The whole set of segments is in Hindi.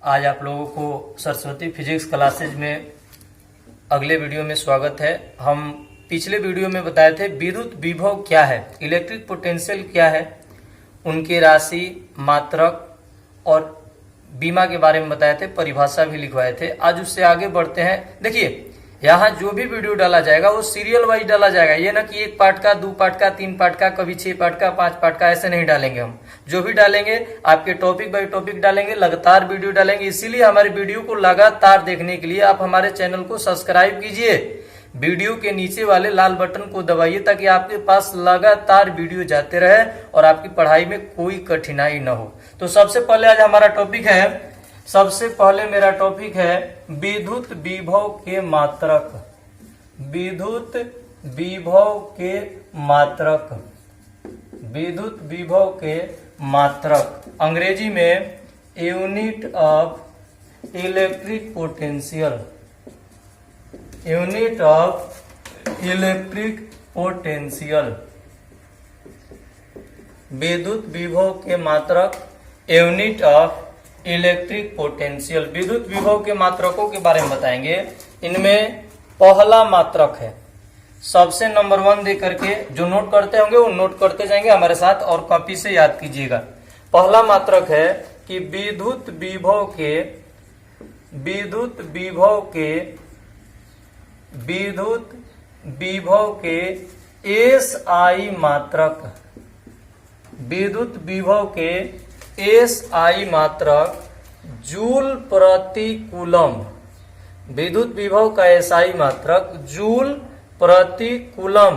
आज आप लोगों को सरस्वती फिजिक्स क्लासेज में अगले वीडियो में स्वागत है। हम पिछले वीडियो में बताए थे विद्युत विभव क्या है, इलेक्ट्रिक पोटेंशियल क्या है, उनकी राशि, मात्रक और बीमा के बारे में बताए थे, परिभाषा भी लिखवाए थे। आज उससे आगे बढ़ते हैं। देखिए, यहाँ जो भी वीडियो डाला जाएगा वो सीरियल वाइज डाला जाएगा। ये ना कि एक पार्ट का, 2 पार्ट का, 3 पार्ट का, कभी 6 पार्ट का, 5 पार्ट का, ऐसे नहीं डालेंगे। हम जो भी डालेंगे आपके टॉपिक बाय टॉपिक डालेंगे, लगातार वीडियो डालेंगे। इसीलिए हमारे वीडियो को लगातार देखने के लिए आप हमारे चैनल को सब्सक्राइब कीजिए, वीडियो के नीचे वाले लाल बटन को दबाइए ताकि आपके पास लगातार वीडियो जाते रहे और आपकी पढ़ाई में कोई कठिनाई न हो। तो सबसे पहले आज हमारा टॉपिक है, सबसे पहले मेरा टॉपिक है विद्युत विभव के मात्रक। विद्युत विभव के मात्रक, विद्युत विभव के मात्रक, अंग्रेजी में unit of electric potential, unit of electric potential. विद्युत विभव के मात्रक, यूनिट ऑफ इलेक्ट्रिक पोटेंशियल। विद्युत विभव के मात्रकों के बारे में बताएंगे। इनमें पहला मात्रक है, सबसे नंबर 1 दे करके जो नोट करते होंगे वो नोट करते जाएंगे हमारे साथ और कॉपी से याद कीजिएगा। पहला मात्रक है कि विद्युत विभव के, विद्युत विभव के, विद्युत विभव के एसआई मात्रक, विद्युत विभव के एसआई मात्रक जूल प्रति कूलम। विद्युत विभव का एसआई मात्रक जूल प्रति कूलम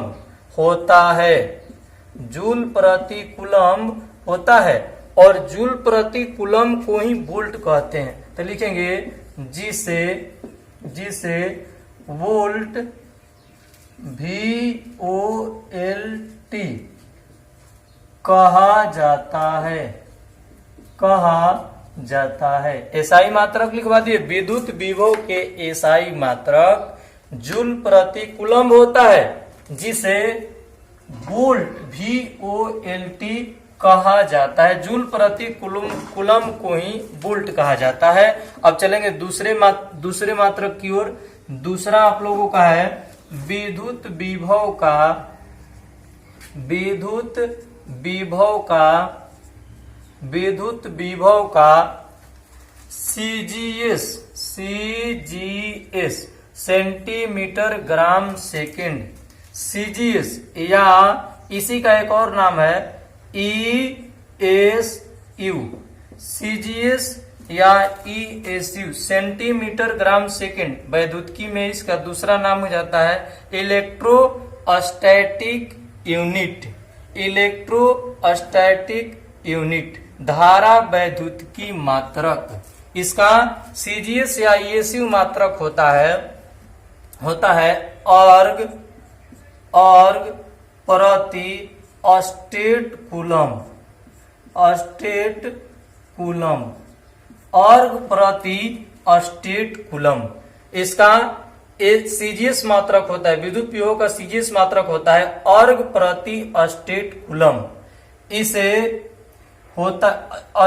होता है, जूल प्रति कूलम होता है। और जूल प्रति कूलम को ही वोल्ट कहते हैं। तो लिखेंगे जिसे, जिसे वोल्ट VOLT कहा जाता है, कहा जाता है। एसआई मात्रक लिखवा दिए। विद्युत विभव के एसआई मात्रक जूल प्रति कूलम होता है, जिसे वोल्ट VOLT कहा जाता है। जूल प्रति कूलम को ही वोल्ट कहा जाता है। अब चलेंगे दूसरे मात्रक की ओर। दूसरा आप लोगों का है विद्युत विभव का, विद्युत विभव का, विद्युत विभव का CGS, CGS centimetre gram second. CGS या इसी का एक और नाम है ESU, CGS या ESU सेंटीमीटर ग्राम सेकेंड। वैद्युतिकी में इसका दूसरा नाम हो जाता है इलेक्ट्रोस्टैटिक यूनिट, इलेक्ट्रोस्टैटिक यूनिट, धारा वैद्युतिकी मात्रक। इसका CGS या ESU मात्रक होता है अर्ग प्रति स्टेट कूलम, स्टेट कूलम, अर्ग प्रति स्टेट कूलम। इसका CGS मात्रक होता है, विद्युत विभव का CGS मात्रक होता है अर्ग प्रति स्टेट कूलम। इसे होता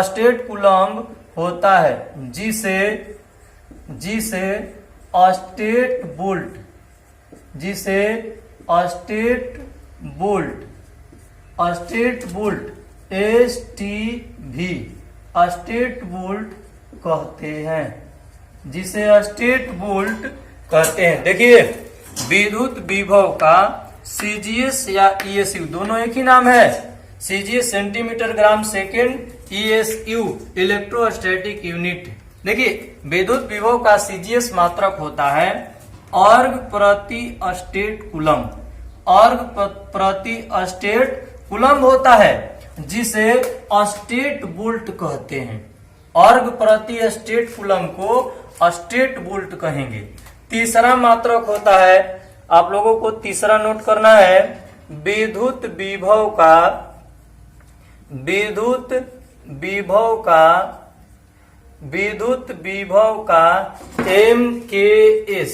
स्टेट कूलम होता है जिसे, जिसे स्टेट वोल्ट, जिसे state volt, state volt STV, state volt कहते हैं, जिसे स्टेट वोल्ट कहते हैं। देखिए, विद्युत विभव का CGS या ESU दोनों एक ही नाम है। CGS centimetre gram second, ESU electrostatic unit. देखिए, विद्युत विभव का CGS मात्रक होता है अर्ग प्रति स्टेट कूलम, अर्ग प्रति स्टेट कूलम होता है, जिसे स्टेट वोल्ट कहते हैं। अर्ग प्रति स्टेट कूलम को स्टेट वोल्ट कहेंगे। तीसरा मात्रक होता है, आप लोगों को तीसरा नोट करना है, विद्युत विभव का, विद्युत विभव का, विद्युत विभव का MKS,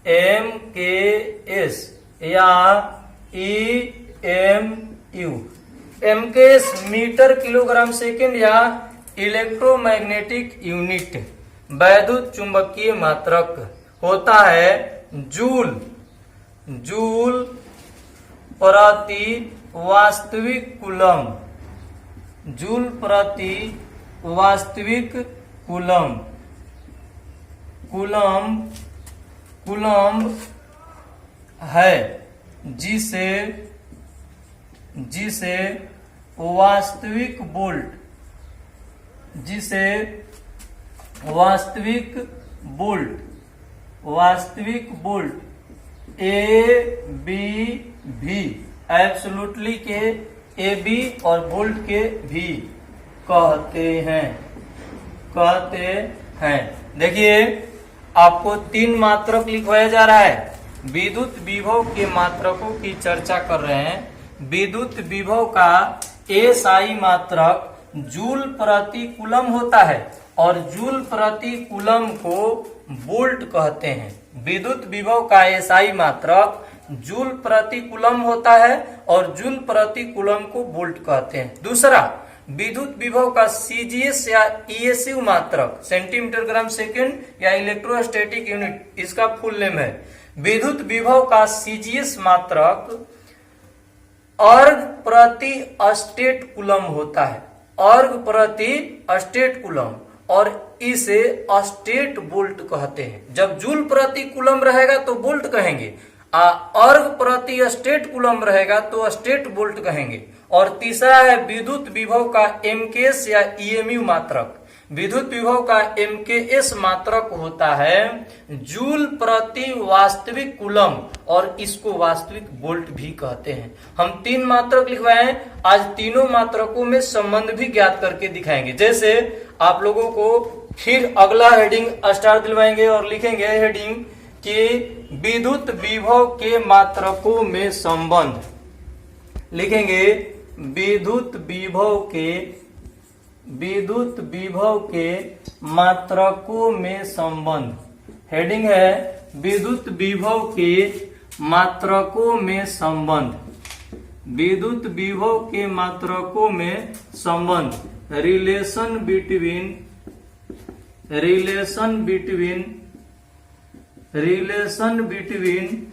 MKS या EMU। MKS metre kilogram second या इलेक्ट्रोमैग्नेटिक यूनिट वैद्युत चुंबकीय मात्रक होता है जूल। जूल प्रति वास्तविक कूलम। जूल प्रति वास्तविक कूलम। कूलम है जिसे वास्तविक वोल्ट ए बी भी एब्सोल्युटली के ए बी और वोल्ट के भी कहते हैं। देखिए आपको 3 मात्रक लिखवाया जा रहा है। विद्युत विभव के मात्रकों की चर्चा कर रहे हैं। विद्युत विभव का एसआई मात्रक जूल प्रति कूलम होता है और जूल प्रति कूलम को वोल्ट कहते हैं। विद्युत विभव का एसआई मात्रक जूल प्रति कूलम होता है और जूल प्रति कूलम को वोल्ट कहते हैं। दूसरा, विद्युत विभव का सीजीएस या ईएसयू मात्रक सेंटीमीटर ग्राम सेकेंड या इलेक्ट्रोस्टैटिक यूनिट, इसका फुल नेम है। विद्युत विभव का सीजीएस मात्रक अर्ग प्रति स्टेट कूलम होता है। अर्ग प्रति स्टेट कूलम, और इसे स्टेट वोल्ट कहते हैं। जब जूल प्रति कूलम रहेगा तो वोल्ट कहेंगे, अर्ग प्रति स्टेट कूलम रहेगा तो स्टेट वोल्ट कहेंगे। और तीसरा है विद्युत विभव का एमकेएस या ईएमयू मात्रक। विद्युत विभव का एमकेएस मात्रक होता है जूल प्रति वास्तविक कूलम, और इसको वास्तविक वोल्ट भी कहते हैं। हम 3 मात्रक लिखवाए हैं, आज तीनों मात्रकों में संबंध भी ज्ञात करके दिखाएंगे। जैसे आप लोगों को फिर अगला हेडिंग स्टार दिलवाएंगे और लिखेंगे हेडिंग कि विद्युत विभव के मात्रकों में संबंध। लिखेंगे विद्युत विभव के मात्रकों में संबंध। हेडिंग है विद्युत विभव के मात्रकों में संबंध। विद्युत विभव के मात्रकों में संबंध। Relation between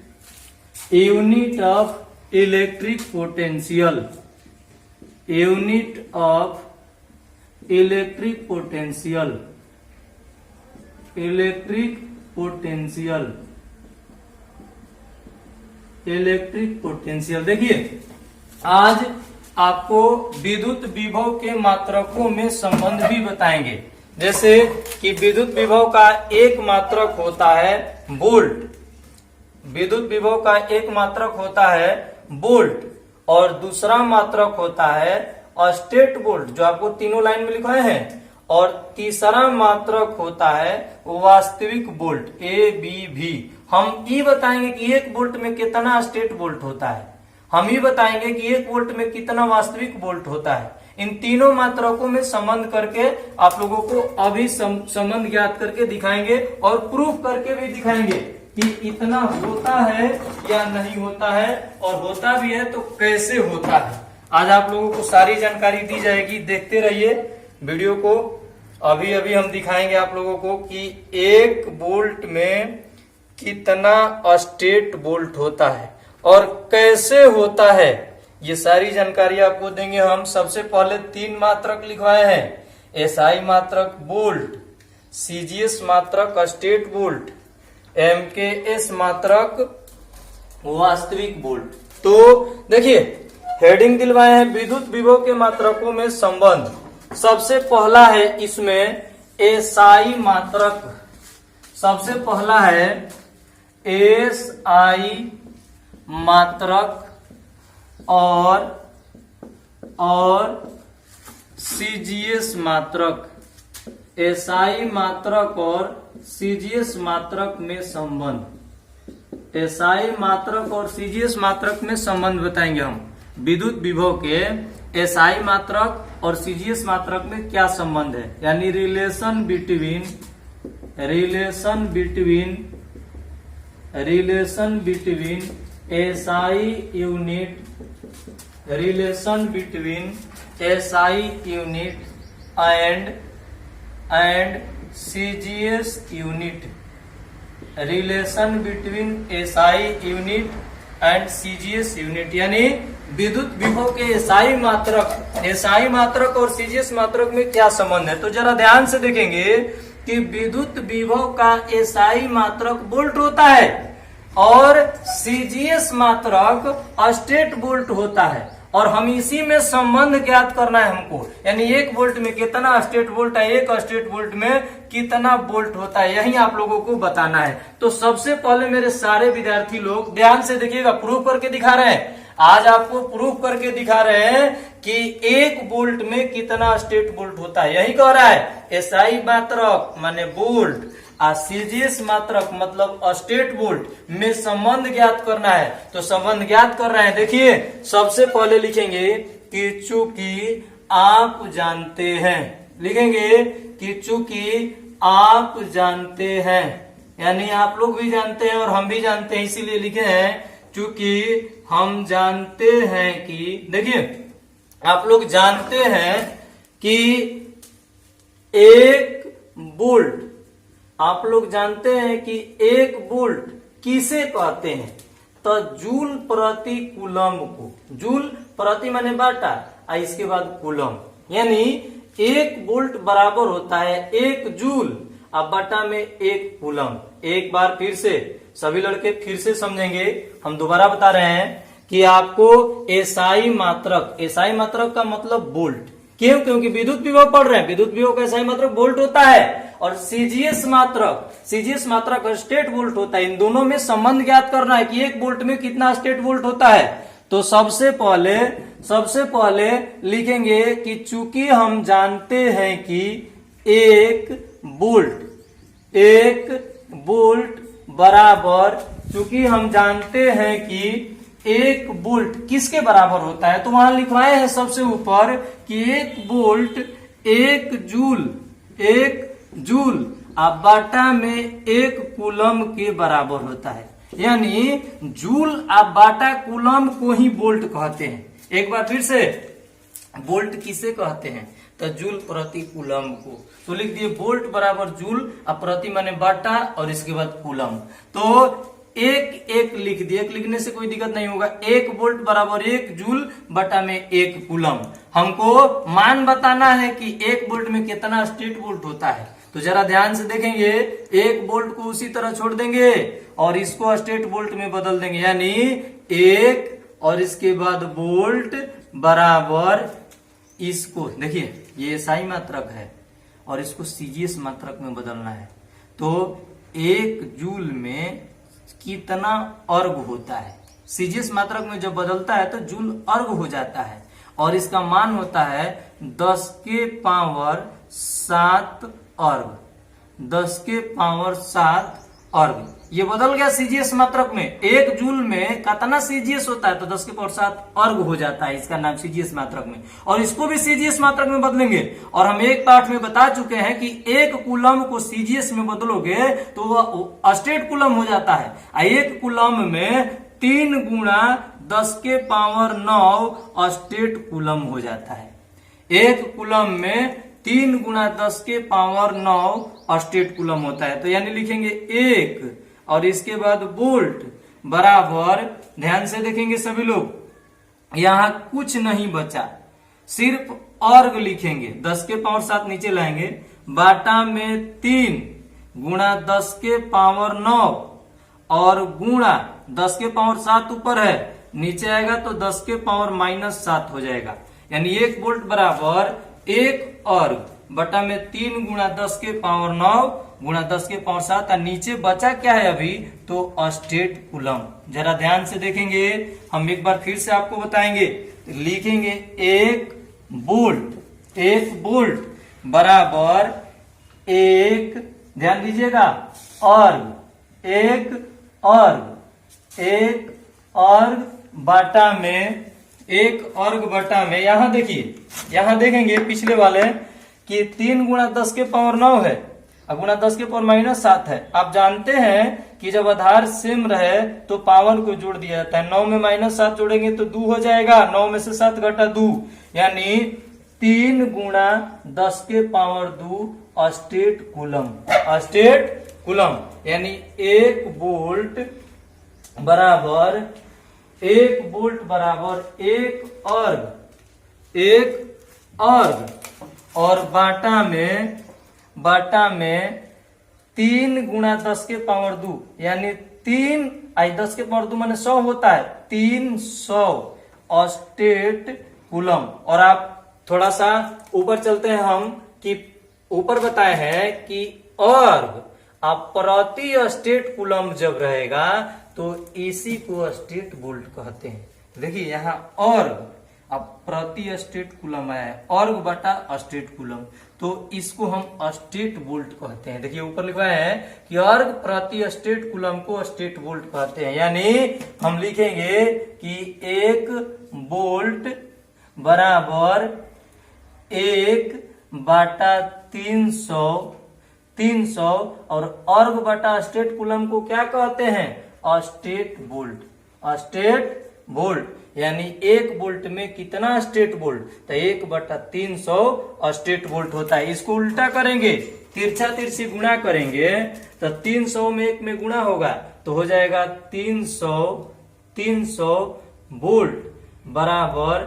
unit of electric potential. Unit of electric potential. देखिए आज आपको विद्युत विभव के मात्रकों में संबंध भी बताएंगे। जैसे कि विद्युत विभव का एक मात्रक होता है वोल्ट। विद्युत विभव का एक मात्रक होता है वोल्ट और दूसरा मात्रक होता है स्टेट वोल्ट, जो आपको तीनों लाइन में लिखवाए हैं। और तीसरा मात्रक होता है वास्तविक वोल्ट ए बी भी। हम ये बताएंगे कि 1 वोल्ट में कितना स्टेट वोल्ट होता है। हम ही बताएंगे कि 1 वोल्ट में कितना वास्तविक वोल्ट होता है। इन तीनों मात्रकों में संबंध करके आप लोगों को अभी संबंध ज्ञात करके दिखाएंगे और प्रूफ करके भी दिखाएंगे कि इतना होता है या नहीं होता है, और होता भी है तो कैसे होता है। आज आप लोगों को सारी जानकारी दी जाएगी, देखते रहिए वीडियो को। अभी हम दिखाएंगे आप लोगों को कि 1 वोल्ट में कितना स्टेट वोल्ट होता है और कैसे होता है, ये सारी जानकारी आपको देंगे हम। सबसे पहले 3 मात्रक लिखवाए हैं, एसआई मात्रक वोल्ट, सीजीएस मात्रक स्टेट वोल्ट, एमकेएस मात्रक वास्तविक वोल्ट। तो देखिए हेडिंग दिलवाए हैं विद्युत विभव के मात्रकों में संबंध। सबसे पहला है इसमें एसआई मात्रक। सबसे पहला है एसआई मात्रक और सीजीएस मात्रक। एसआई मात्रक और सीजीएस मात्रक में संबंध। एसआई मात्रक और सीजीएस मात्रक में संबंध बताएंगे हम। विद्युत विभव के एसआई मात्रक और सीजीएस मात्रक में क्या संबंध है, यानी relation between SI unit and CGS unit, relation between SI unit and CGS unit, यानी विद्युत विभव के एसआई मात्रक और सीजीएस मात्रक में क्या संबंध है। तो जरा ध्यान से देखेंगे कि विद्युत विभव का एसआई मात्रक वोल्ट होता है और सीजीएस मात्रक स्टेट वोल्ट होता है, और हम इसी में संबंध ज्ञात करना है हमको, यानी 1 वोल्ट में कितना स्टेट वोल्ट है, 1 स्टेट वोल्ट में कितना वोल्ट होता है, यही आप लोगों को बताना है। तो सबसे पहले मेरे सारे विद्यार्थी लोग ध्यान से देखिएगा, प्रूफ करके दिखा रहे हैं, आज आपको प्रूफ करके दिखा रहे हैं कि 1 वोल्ट में कितना स्टेट वोल्ट होता है, यही कह रहा है। एसआई मात्रक माने वोल्ट, सीजीएस मात्रक मतलब स्टेट वोल्ट में संबंध ज्ञात करना है। तो संबंध ज्ञात कर रहे हैं, देखिए सबसे पहले लिखेंगे कि चूंकि आप जानते हैं, लिखेंगे कि चूंकि आप जानते हैं, यानी आप लोग भी जानते हैं और हम भी जानते हैं, इसीलिए लिखे हैं चूंकि हम जानते हैं कि, देखिए आप लोग जानते हैं कि 1 वोल्ट, आप लोग जानते हैं कि 1 वोल्ट किसे कहते हैं, तो जूल प्रति कूलम को, जूल प्रति माने बाटा, इसके बाद कूलम, यानी 1 वोल्ट बराबर होता है 1 जूल अब बटा में 1 कूलम। एक बार फिर से सभी लड़के फिर से समझेंगे, हम दोबारा बता रहे हैं कि आपको एसआई मात्रक का मतलब वोल्ट, क्यों, क्योंकि विद्युत विभव पढ़ रहे हैं, विद्युत विभव का एसआई मात्रक वोल्ट होता है, और सीजीएस मात्रक स्टेट वोल्ट होता है। इन दोनों में संबंध ज्ञात करना है कि 1 वोल्ट में कितना स्टेट वोल्ट होता है। तो सबसे पहले लिखेंगे कि चूंकि हम जानते हैं कि 1 वोल्ट बराबर, चूंकि हम जानते हैं कि 1 वोल्ट किसके बराबर होता है, तो वहां लिखवाए हैं सबसे ऊपर कि 1 वोल्ट 1 जूल अब बाटा में 1 कूलम के बराबर होता है, यानी जूल अब बाटा कूलम को ही वोल्ट कहते हैं। एक बार फिर से, वोल्ट किसे कहते हैं, तो जूल प्रति कूलम को, तो लिख दिए वोल्ट बराबर जूल, अब प्रति माने बाटा और इसके बाद कूलम, तो एक लिख दिए, एक लिखने से कोई दिक्कत नहीं होगा। 1 वोल्ट बराबर 1 जूल बटा में 1 कूलम, हमको मान बताना है कि 1 वोल्ट में कितना स्टेट वोल्ट होता है। तो जरा ध्यान से देखेंगे, 1 वोल्ट को उसी तरह छोड़ देंगे और इसको स्टेट वोल्ट में बदल देंगे, यानी 1 और इसके बाद वोल्ट बराबर, इसको देखिए ये एसआई मात्रक है और इसको सीजीएस मात्रक में बदलना है। तो 1 जूल में कितना अर्ग होता है, सीजीएस मात्रक में जब बदलता है तो जूल अर्ग हो जाता है, और इसका मान होता है 10 के पावर 7 अर्ग, 10 के पावर 7 अर्ग। ये बदल गया सीजीएस मात्रक में, 1 जूल में कितना सीजीएस होता है, तो 10 के पावर 7 अर्ग हो जाता है, इसका नाम सीजीएस मात्रक में, और इसको भी सीजीएस मात्रक में बदलेंगे। और हम एक पाठ में बता चुके हैं कि 1 कूलम को सीजीएस में बदलोगे तो वह स्टेट कूलम हो जाता है। 1 कूलम में 3 गुणा 10 के पावर 9 स्टेट कूलम हो जाता है। 1 कूलम में 3 गुणा 10 के पावर 9 स्टेट कूलम होता है। तो यानी लिखेंगे 1 और इसके बाद वोल्ट बराबर, ध्यान से देखेंगे सभी लोग, यहां कुछ नहीं बचा, सिर्फ अर्ग लिखेंगे, 10 के पावर 7 नीचे लाएंगे, बाटा में 3 गुणा 10 के पावर 9 और गुणा 10 के पावर 7 ऊपर है, नीचे आएगा तो 10 के पावर -7 हो जाएगा, यानी 1 वोल्ट बराबर 1 अर्ग बटा में 3 गुणा 10 के पावर 9 गुणा 10 के पावर 7, और नीचे बचा क्या है अभी, तो स्टेट कूलम। जरा ध्यान से देखेंगे, हम एक बार फिर से आपको बताएंगे, लिखेंगे 1 वोल्ट बराबर 1, ध्यान दीजिएगा, अर्ग, 1 अर्ग बटा में 1 अर्ग बटा में, यहां देखिए, यहां देखेंगे पिछले वाले कि 3 गुणा 10 के पावर 9 है और गुणा 10 के पावर -7 है। आप जानते हैं कि जब आधार सेम रहे तो पावर को जोड़ दिया जाता है, 9 में -7 जोड़ेंगे तो 2 हो जाएगा, 9 में से 7 घटा 2, यानी 3 गुणा 10 के power 2 state coulomb. State coulomb यानी 1 वोल्ट बराबर 1 अर्ग और बाटा में 3 गुणा 10 के पावर 2 यानी 10 के पावर 2 माने 100 होता है, 300 स्टेट कूलम। और आप थोड़ा सा ऊपर चलते हैं हम कि ऊपर बताए हैं कि अर्ग आप प्रति स्टेट कूलम जब रहेगा तो इसी को स्टेट वोल्ट कहते हैं। देखिए यहाँ अर्ग अब प्रति स्टेट कूलम आया है, अर्ग बटा स्टेट कूलम, तो इसको हम स्टेट वोल्ट कहते हैं। देखिए ऊपर लिखा है कि अर्ग प्रति स्टेट कूलम को स्टेट वोल्ट कहते हैं। यानी हम लिखेंगे कि 1 वोल्ट बराबर 1/300 और अर्ग बटा स्टेट कूलम को क्या कहते हैं? State volt. स्टेट वोल्ट यानी 1 वोल्ट में कितना स्टेट वोल्ट? तो 1/300 स्टेट वोल्ट होता है। इसको उल्टा करेंगे, तिरछा तिरछी गुणा करेंगे तो 300 में 1 में गुणा होगा तो हो जाएगा 300 वोल्ट बराबर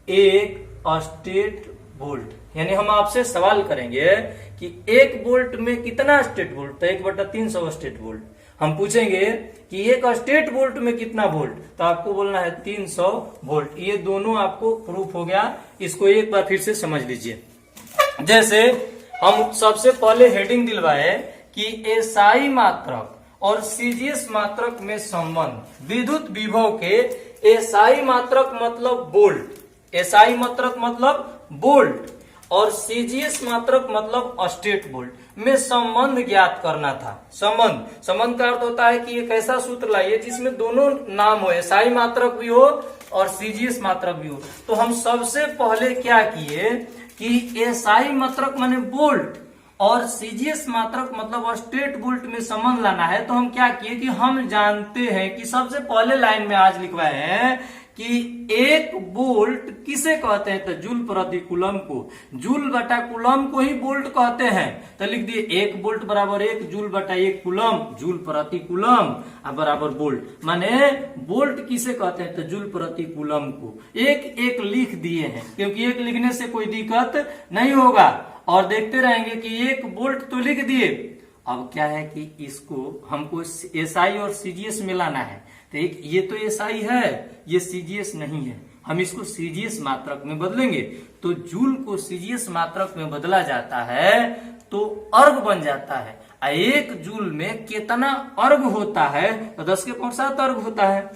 1 स्टेट वोल्ट। यानी हम आपसे सवाल करेंगे कि 1 वोल्ट में कितना स्टेट वोल्ट? तो 1/300 स्टेट वोल्ट। हम पूछेंगे कि 1 स्टेट वोल्ट में कितना वोल्ट? तो आपको बोलना है 300 वोल्ट। ये दोनों आपको प्रूफ हो गया। इसको एक बार फिर से समझ लीजिए। जैसे हम सबसे पहले हेडिंग दिलवाए कि एसआई मात्रक और सीजीएस मात्रक में संबंध, विद्युत विभव के एसआई मात्रक मतलब वोल्ट, एसआई मात्रक मतलब वोल्ट और सीजीएस मात्रक मतलब स्टेट वोल्ट में संबंध ज्ञात करना था। संबंध का अर्थ होता है कि एक ऐसा सूत्र लाइए जिसमें दोनों नाम हो, एसआई मात्रक भी हो और सीजीएस मात्रक भी हो। तो हम सबसे पहले क्या किए कि एसआई मात्रक माने वोल्ट और सीजीएस मात्रक मतलब स्टेट वोल्ट में संबंध लाना है। तो हम क्या किए कि हम जानते हैं कि सबसे पहले लाइन में आज लिखवाए हैं कि 1 वोल्ट किसे कहते हैं? तो जूल प्रति कूलम को, जूल बटा कूलम को ही वोल्ट कहते हैं। तो लिख दिए 1 वोल्ट बराबर 1 जूल बटा 1 कूलम, जूल प्रति कूलम बराबर वोल्ट। माने वोल्ट किसे कहते हैं? तो जूल प्रति कूलम को एक एक लिख दिए हैं, क्योंकि एक लिखने से कोई दिक्कत नहीं होगा और देखते रहेंगे कि 1 वोल्ट तो लिख दिए। अब क्या है कि इसको हमको एसआई और सीजीएस में लाना है। तो एक ये तो एसआई है, ये सीजीएस नहीं है, हम इसको सीजीएस मात्रक में बदलेंगे। तो जूल को सीजीएस मात्रक में बदला जाता है तो अर्ग बन जाता है। 1 जूल में कितना अर्ग होता है? तो 10 के पावर 7 अर्ग होता है।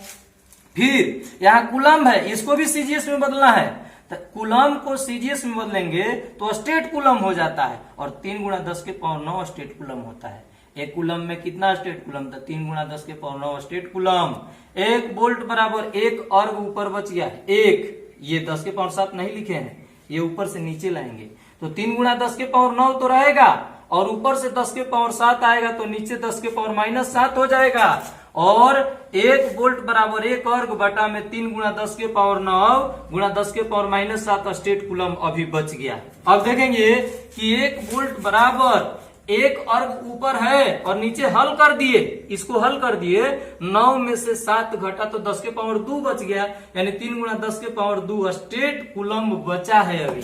फिर यहाँ कूलम है, इसको भी सीजीएस में बदलना है। तो कूलम को सीजीएस में बदलेंगे तो स्टेट कूलम हो जाता है और 3 गुणा 10 के पावर 9 स्टेट कूलम होता है। 1 कूलम में कितना स्टेट कूलम? था 3 गुणा 10 के पावर 9 स्टेट कूलम। 1 वोल्ट बराबर 1 अर्ग ऊपर बच गया 1, ये 10 के पावर 7 नहीं लिखे हैं, ये ऊपर से नीचे लाएंगे तो 3 गुणा 10 के पावर 9 तो रहेगा और ऊपर से 10 के पावर 7 आएगा तो नीचे 10 के पावर -7 हो जाएगा। और 1 वोल्ट बराबर 1 अर्ग बटा में 3 गुणा 10 के पावर 9 गुणा 10 के पावर -7 स्टेट कूलम अभी बच गया। अब देखेंगे कि 1 वोल्ट बराबर 1 अर्ग ऊपर है और नीचे हल कर दिए, इसको हल कर दिए, 9 में से 7 घटा तो 10 के पावर 2 बच गया, यानी 3 गुणा 10 के पावर 2 स्टेट कूलम बचा है अभी।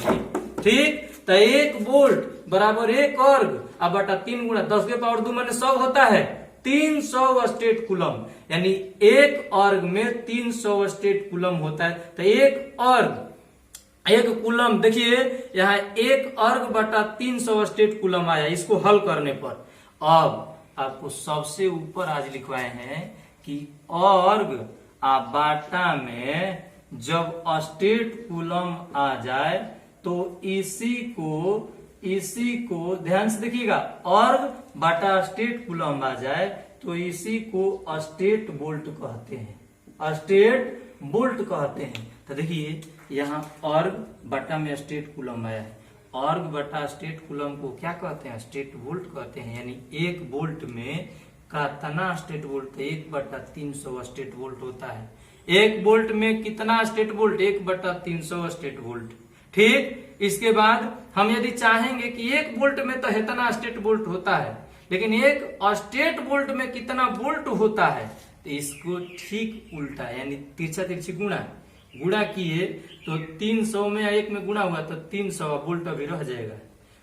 ठीक, तो 1 वोल्ट बराबर 1 अर्ग अब बटा 3 गुणा 10 के पावर 2 माने 100 होता है, 300 स्टेट कूलम, यानी 1 अर्ग में 300 स्टेट कूलम होता है। तो 1 अर्ग 1 कूलम, देखिए यहाँ 1 अर्ग बटा 300 स्टेट कूलम आया इसको हल करने पर। अब आपको सबसे ऊपर आज लिखवाए हैं कि अर्ग बाटा में जब स्टेट कूलम आ जाए तो इसी को ध्यान से देखिएगा, अर्ग बटा स्टेट कूलम आ जाए तो इसी को स्टेट वोल्ट कहते हैं, स्टेट वोल्ट कहते हैं। तो देखिए यहाँ अर्ग बटा में स्टेट कूलम आया है, अर्ग बटा स्टेट कूलम को क्या कहते हैं? स्टेट वोल्ट कहते हैं। यानी 1 वोल्ट में कितना स्टेट वोल्ट? 1/300 स्टेट वोल्ट होता है। 1 वोल्ट में कितना स्टेट वोल्ट? 1/300 state volt. ठीक। इसके बाद हम यदि चाहेंगे कि 1 वोल्ट में तो इतना स्टेट वोल्ट होता है, लेकिन एक स्टेट वोल्ट में कितना वोल्ट होता है, तो इसको ठीक उल्टा यानी तिरछा तिरछी गुणा किए तो 300 में 1 में गुणा हुआ तो 300 वोल्ट अभी रह जाएगा,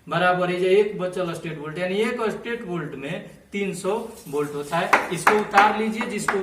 बराबर है जो 1 बचल स्टेट वोल्ट, यानी 1 स्टेट वोल्ट में 300 वोल्ट होता है। इसको उतार लीजिए, जिसको